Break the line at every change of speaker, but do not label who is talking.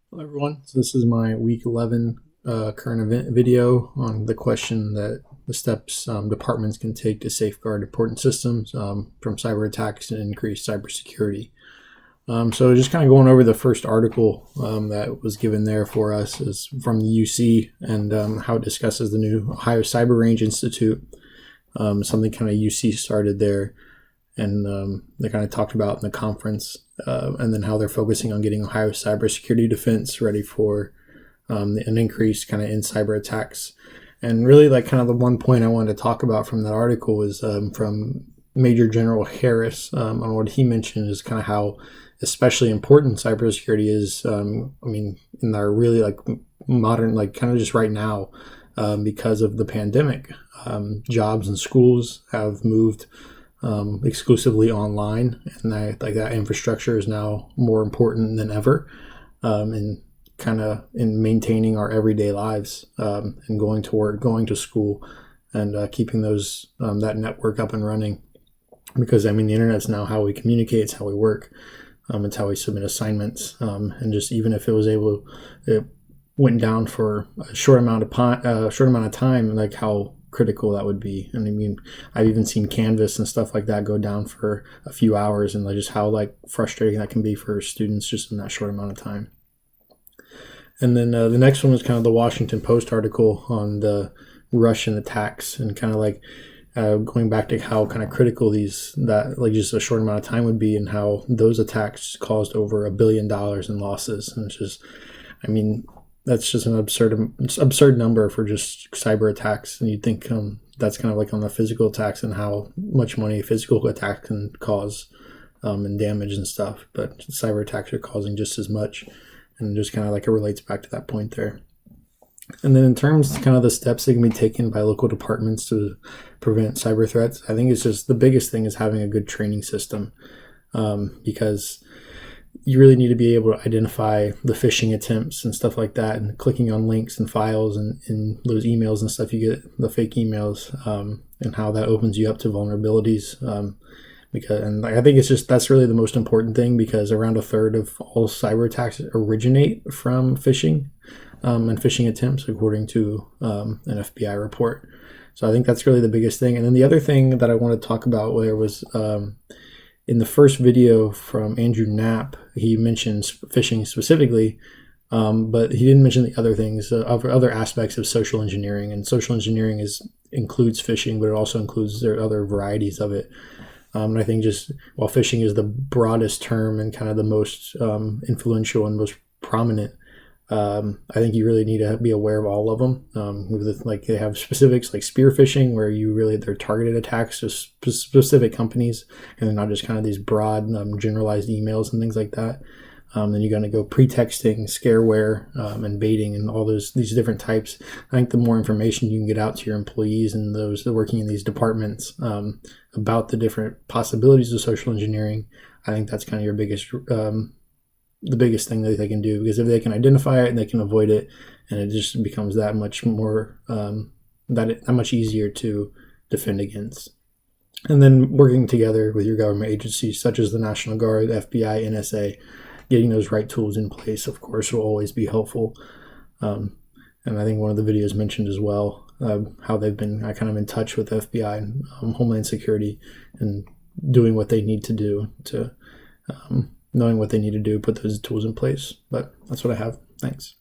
Hello everyone, so this is my week 11 current event video on the question that the steps departments can take to safeguard important systems from cyber attacks and increase cybersecurity. So just kind of going over the first article that was given there for us is from the UC and how it discusses the new Ohio Cyber Range Institute, something kind of UC started there. And they kind of talked about in the conference, and then how they're focusing on getting Ohio cybersecurity defense ready for an increase kind of in cyber attacks. And really, like, kind of the one point I wanted to talk about from that article was from Major General Harris on what he mentioned is kind of how especially important cybersecurity is. In our really like modern, like kind of just right now, because of the pandemic, jobs and schools have moved exclusively online, and that infrastructure is now more important than ever, in kind of in maintaining our everyday lives, and going to work, going to school, and keeping those that network up and running. Because the internet's now how we communicate, it's how we work, it's how we submit assignments, and just even if it went down for a short amount of time, like how critical that would be. And I've even seen Canvas and stuff like that go down for a few hours, and like just how like frustrating that can be for students just in that short amount of time. And then the next one was kind of the Washington Post article on the Russian attacks, and kind of like going back to how kind of critical that like just a short amount of time would be, and how those attacks caused over $1 billion in losses. And it's just, that's just an absurd number for just cyber attacks. And you'd think that's kind of like on the physical attacks and how much money a physical attack can cause, and damage and stuff. But cyber attacks are causing just as much, and just kind of like it relates back to that point there. And then in terms of kind of the steps that can be taken by local departments to prevent cyber threats, I think it's just the biggest thing is having a good training system, because you really need to be able to identify the phishing attempts and stuff like that, and clicking on links and files and in those emails and stuff you get, the fake emails, and how that opens you up to vulnerabilities. I think it's just, that's really the most important thing, because around a third of all cyber attacks originate from phishing, and phishing attempts, according to an FBI report. So I think that's really the biggest thing. And then the other thing that I want to talk about was in the first video from Andrew Knapp, he mentions phishing specifically, but he didn't mention the other things, other aspects of social engineering. And social engineering includes phishing, but it also includes their other varieties of it. And I think just while phishing is the broadest term and kind of the most influential and most prominent, I think you really need to be aware of all of them. Like they have specifics like spear phishing, where they're targeted attacks to specific companies, and they're not just kind of these broad generalized emails and things like that. Then you're going to go pretexting, scareware, and baiting, and all these different types. I think the more information you can get out to your employees and those that are working in these departments about the different possibilities of social engineering, I think that's kind of your the biggest thing that they can do. Because if they can identify it and they can avoid it, and it just becomes that much more that much easier to defend against. And then working together with your government agencies such as the National Guard, FBI, NSA, getting those right tools in place, of course, will always be helpful. And I think one of the videos mentioned as well how they've been kind of in touch with FBI and Homeland Security, and doing what they need to do to knowing what they need to do, put those tools in place. But that's what I have. Thanks.